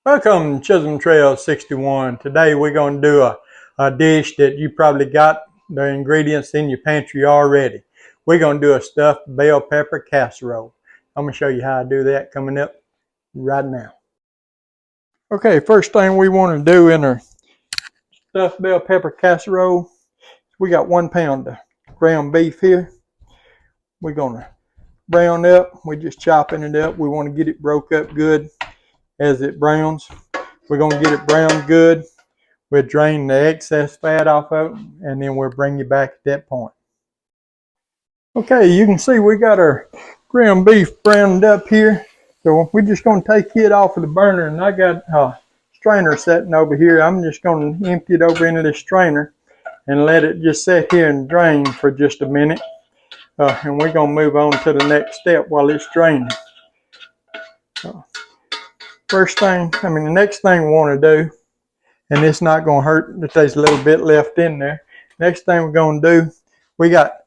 Welcome to Chisholm Trail 61. Today we're going to do a dish that you probably got the ingredients in your pantry already. We're going to do a stuffed bell pepper casserole. I'm going to show you how to do that coming up right now. Okay, first thing we want to do in our stuffed bell pepper casserole, we got 1 pound of ground beef here. We're going to brown up. We're just chopping it up. We want to get it broke up good as it browns. We're going to get it browned good. We'll drain the excess fat off of it, and then we'll bring you back at that point. Okay, you can see we got our ground beef browned up here. So we're just going to take it off of the burner, and I got a strainer sitting over here. I'm just going to empty it over into this strainer and let it just sit here and drain for just a minute. And we're going to move on to the next step while it's draining. The next thing we want to do, and it's not going to hurt that there's a little bit left in there. Next thing we're going to do, we got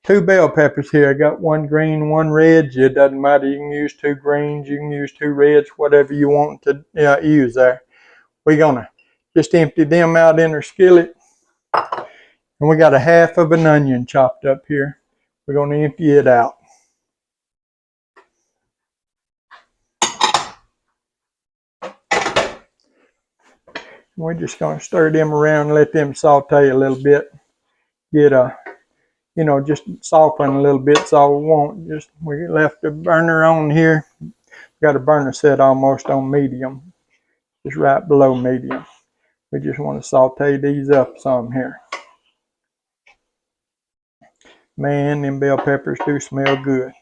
2 bell peppers here. I got 1 green, 1 red. It doesn't matter. You can use 2 greens. You can use 2 reds, whatever you want to use there. We're going to just empty them out in our skillet. And we got a half of an onion chopped up here. We're going to empty it out. We're just going to stir them around and let them saute a little bit. Get just soften a little bit. That's all we want. We left the burner on here. Got a burner set almost on medium, just right below medium. We just want to saute these up some here. Man, them bell peppers do smell good.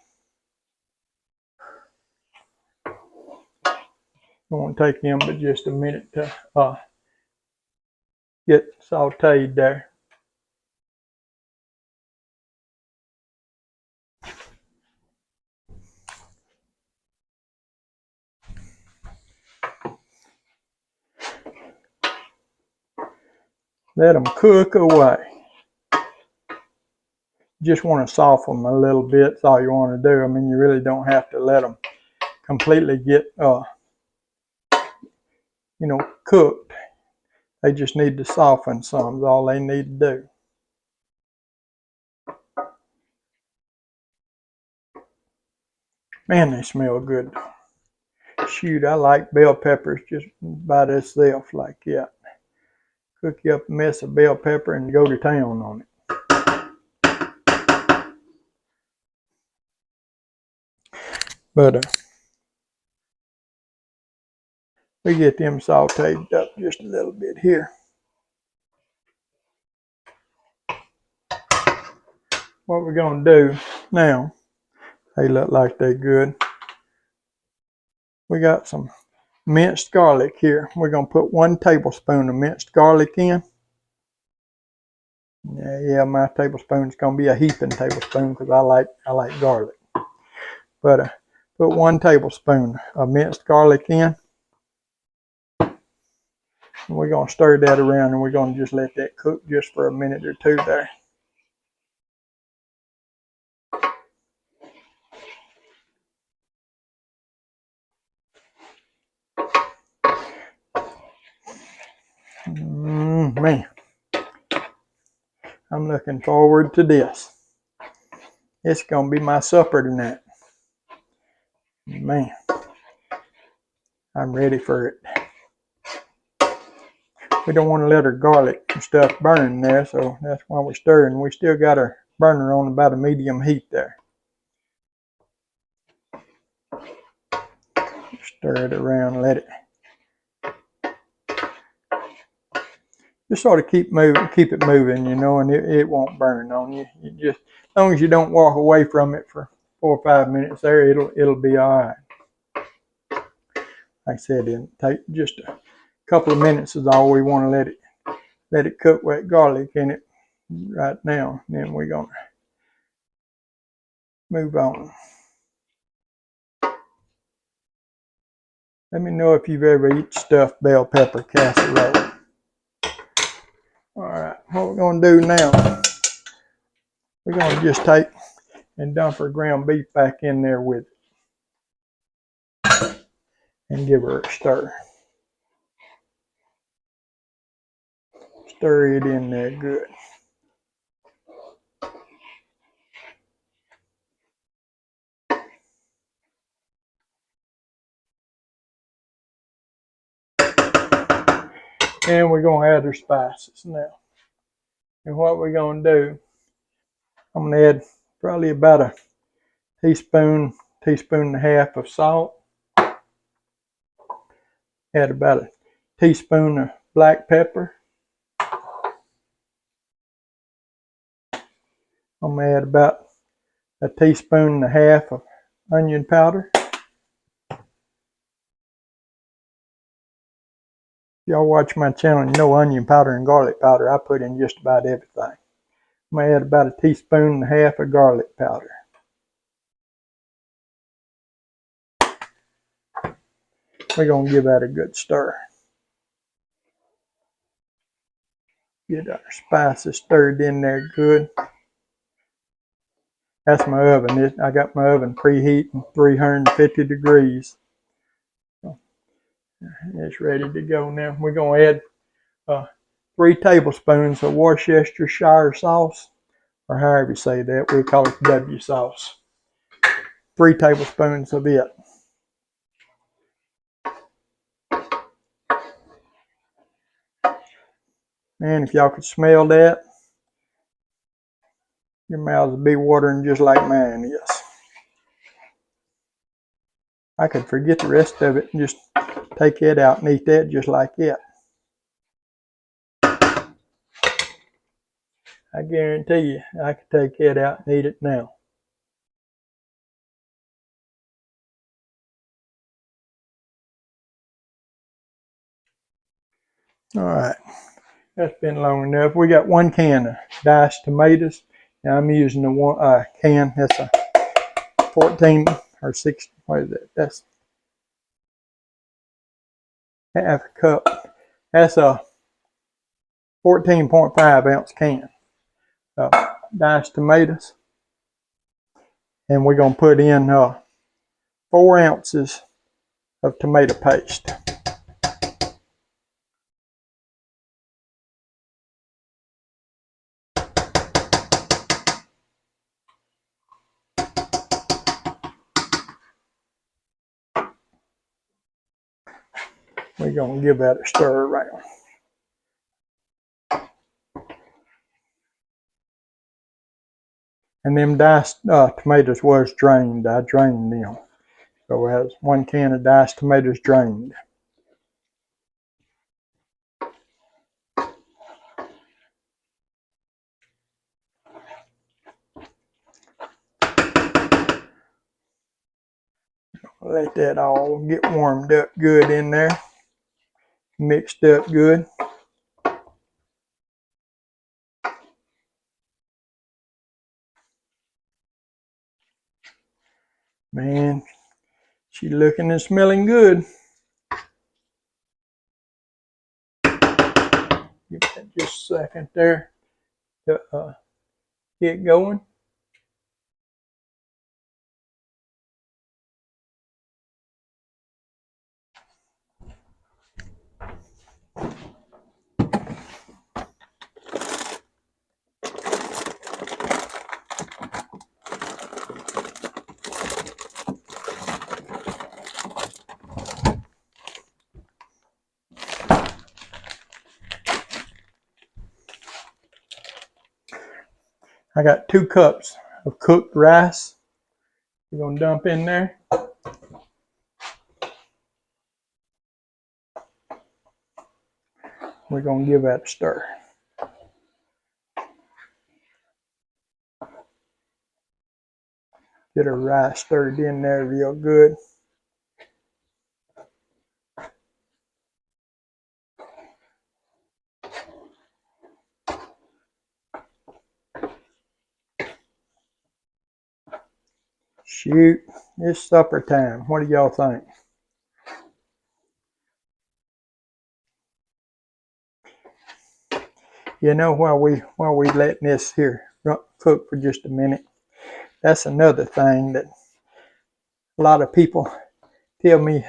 It won't take them but just a minute to get sauteed there. Let them cook away. Just want to soften them a little bit. That's all you want to do. You really don't have to let them completely get cooked. They just need to soften some. That's all they need to do. Man, they smell good. Shoot, I like bell peppers just by themselves like that. Cook you up a mess of bell pepper and go to town on it. But we get them sauteed up just a little bit here. What we're going to do now, they look like they're good. We got some minced garlic here. We're going to put 1 tablespoon of minced garlic in. Yeah, my tablespoon's going to be a heaping tablespoon because I like garlic. But put 1 tablespoon of minced garlic in. And we're going to stir that around, and we're going to just let that cook just for a minute or 2 there. Man, I'm looking forward to this. It's going to be my supper tonight. Man, I'm ready for it. We don't want to let our garlic and stuff burn there, so that's why we're stirring. We still got our burner on about a medium heat there. Stir it around, let it just sort of keep it moving, and it won't burn on you. As long as you don't walk away from it for 4 or 5 minutes there, it'll be all right. Like I said, it'll take just a couple of minutes is all we want to let it cook with garlic in it right now. And then we're gonna move on. Let me know if you've ever eaten stuffed bell pepper casserole. All right, what we're going to do now, we're going to just take and dump our ground beef back in there with it and give her a stir. stir it in there good. And we're going to add our spices now. And what we're going to do, I'm going to add probably about a teaspoon and a half of salt. Add about a teaspoon of black pepper. I'm going to add about a teaspoon and a half of onion powder. Y'all watch my channel, you know onion powder and garlic powder I put in just about everything. I'm going to add about a teaspoon and a half of garlic powder. We're going to give that a good stir. Get our spices stirred in there good. That's my oven. I got my oven preheating 350 degrees. It's ready to go now. We're going to add 3 tablespoons of Worcestershire sauce, or however you say that. We call it W sauce. 3 tablespoons of it. Man, if y'all could smell that, your mouths would be watering just like mine is. I could forget the rest of it and just take it out and eat that just like it. I guarantee you, I could take it out and eat it now. All right, that's been long enough. We got 1 can of diced tomatoes. Now I'm using the one can. That's a 14 or 6. What is that? That's half a cup. That's a 14.5 ounce can of diced tomatoes. And we're going to put in 4 ounces of tomato paste. We're going to give that a stir around. And them diced tomatoes was drained. I drained them. So it has 1 can of diced tomatoes drained. Let that all get warmed up good in there. Mixed up good. Man, she's looking and smelling good. Give that just a second there to get going. I got 2 cups of cooked rice. We're going to dump in there. We're going to give that a stir. Get our rice stirred in there real good. Shoot, it's supper time. What do y'all think? You know, while we letting this here cook for just a minute, that's another thing that a lot of people tell me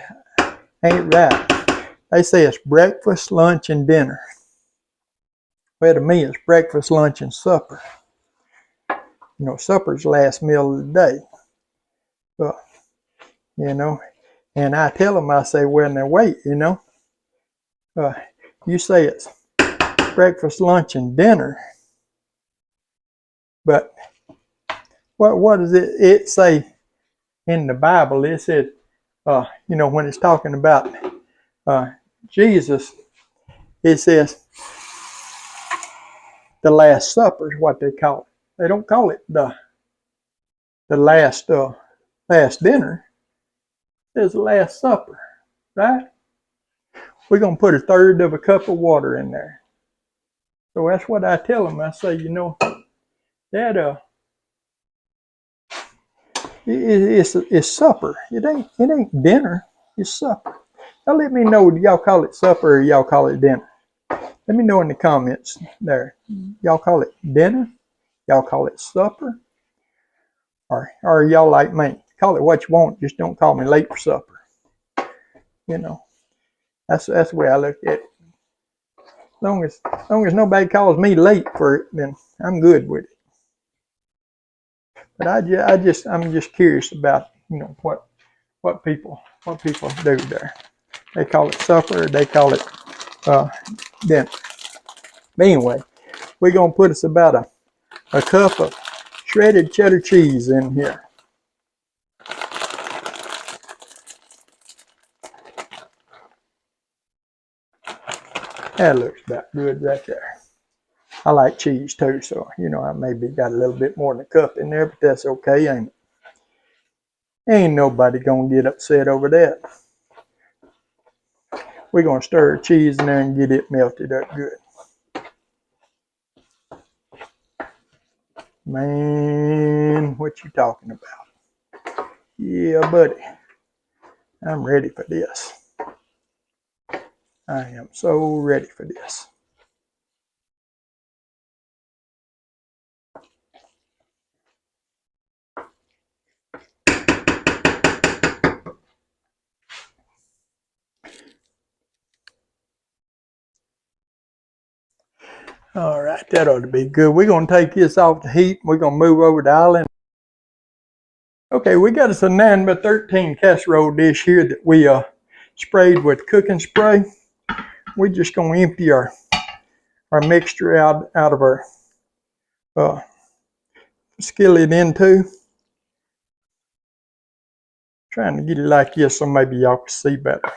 ain't right. They say it's breakfast, lunch, and dinner. Well, to me, it's breakfast, lunch, and supper. You know, supper's the last meal of the day. You know, and I tell them, I say, well, now wait, you know, you say it's breakfast, lunch, and dinner, but what does it say in the Bible? It said, you know, when it's talking about Jesus, it says the Last Supper is what they call it. They don't call it the last dinner. It's the Last Supper, right? We're gonna put 1/3 of a cup of water in there. So that's what I tell them. I say, you know, that it's supper. It ain't dinner. It's supper. Now let me know, do y'all call it supper or y'all call it dinner? Let me know in the comments there. Y'all call it dinner? Y'all call it supper? Or y'all like me? Call it what you want, just don't call me late for supper. You know, that's the way I look at it. As long as nobody calls me late for it, then I'm good with it. But I'm just curious about, you know, what people do there. They call it supper, or they call it dinner. But anyway, we're gonna put us about a cup of shredded cheddar cheese in here. That looks about good right there. I like cheese too, so you know, I maybe got a little bit more than a cup in there, but that's okay, ain't it? Ain't nobody gonna get upset over that. We're gonna stir the cheese in there and get it melted up good. Man, what you talking about? Yeah, buddy. I'm ready for this. I am so ready for this. All right, that ought to be good. We're going to take this off the heat. We're going to move over to island. Okay, we got us a 9x13 casserole dish here that we sprayed with cooking spray. We're just going to empty our mixture out of our skillet into. Trying to get it like this so maybe y'all can see better.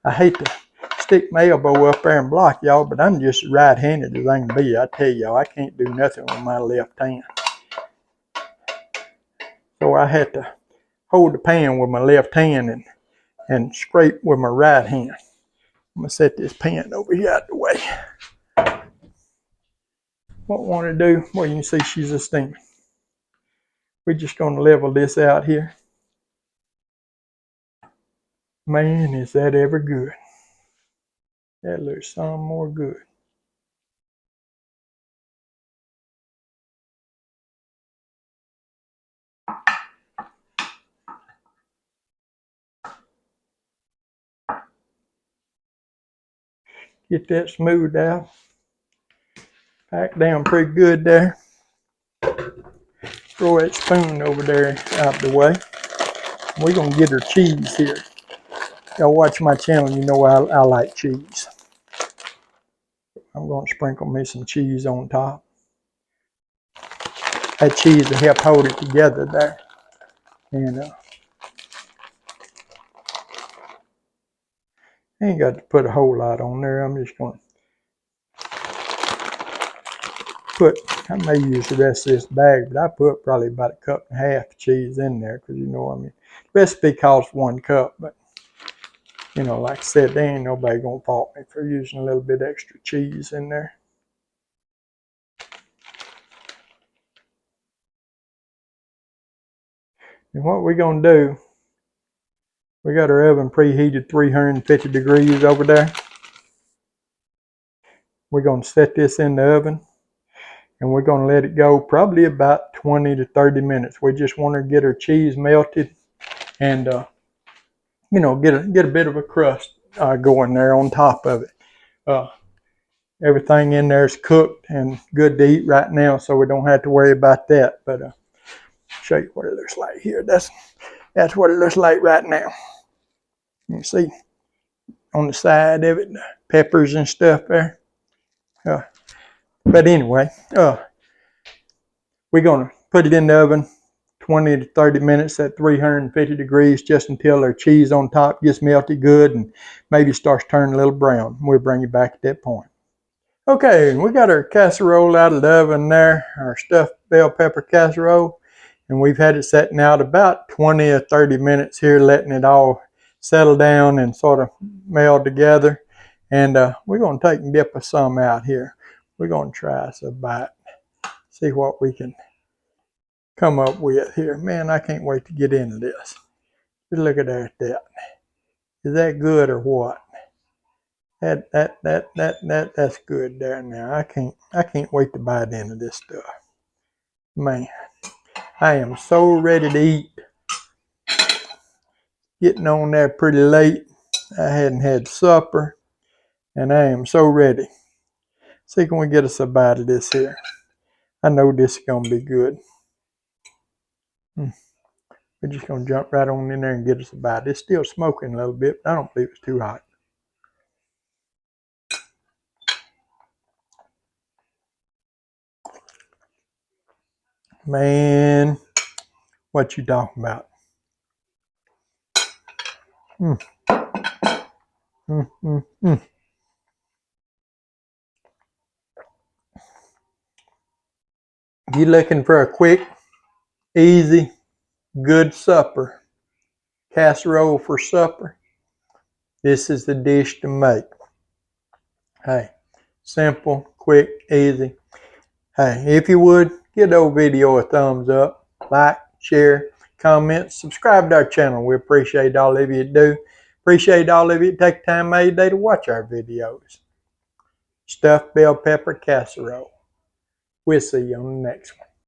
I hate to stick my elbow up there and block y'all, but I'm just right-handed as I can be. I tell y'all, I can't do nothing with my left hand. So I had to hold the pan with my left hand and scrape with my right hand. I'm gonna set this pan over here out the way. What I want to do, well, you can see she's a steaming. We're just gonna level this out here. Man, is that ever good. That looks some more good. Get that smoothed out. Pack down pretty good there. Throw that spoon over there out the way. We're gonna get our cheese here. Y'all watch my channel, you know I like cheese. I'm gonna sprinkle me some cheese on top. That cheese will help hold it together there. And I ain't got to put a whole lot on there. I'm just gonna put, I may use the rest of this bag, but I put probably about 1.5 cups of cheese in there, because you know, I mean, the recipe calls for 1 cup, but you know, like I said, there ain't nobody gonna fault me for using a little bit extra cheese in there. And what we're gonna do, we got our oven preheated 350 degrees over there. We're gonna set this in the oven, and we're gonna let it go probably about 20 to 30 minutes. We just want to get our cheese melted and you know, get a bit of a crust going there on top of it. everything in there is cooked and good to eat right now, so we don't have to worry about that. But show you what it looks like here. That's what it looks like right now. You see on the side of it, the peppers and stuff there. But anyway, we're going to put it in the oven 20 to 30 minutes at 350 degrees just until our cheese on top gets melted good and maybe starts turning a little brown. We'll bring it back at that point. Okay, we got our casserole out of the oven there, our stuffed bell pepper casserole, and we've had it setting out about 20 or 30 minutes here, letting it all settle down and sort of meld together. And we're going to take and dip some out here. We're going to try us a bite, see what we can come up with here. Man, I can't wait to get into this. Just look at that. Is that good or what? That's good there now. I can't wait to bite into this stuff. Man, I am so ready to eat. Getting on there pretty late. I hadn't had supper, and I am so ready. See, can we get us a bite of this here? I know this is gonna be good. We're just gonna jump right on in there and get us a bite. It's still smoking a little bit, but I don't believe it's too hot. Man, what you talking about? If you're looking for a quick, easy, good supper, casserole for supper, this is the dish to make. Hey, simple, quick, easy. Hey, if you would, give the old video a thumbs up, like, share, comment, subscribe to our channel. We appreciate all of you do. Appreciate all of you take time out of your day to watch our videos. Stuffed bell pepper casserole. We'll see you on the next one.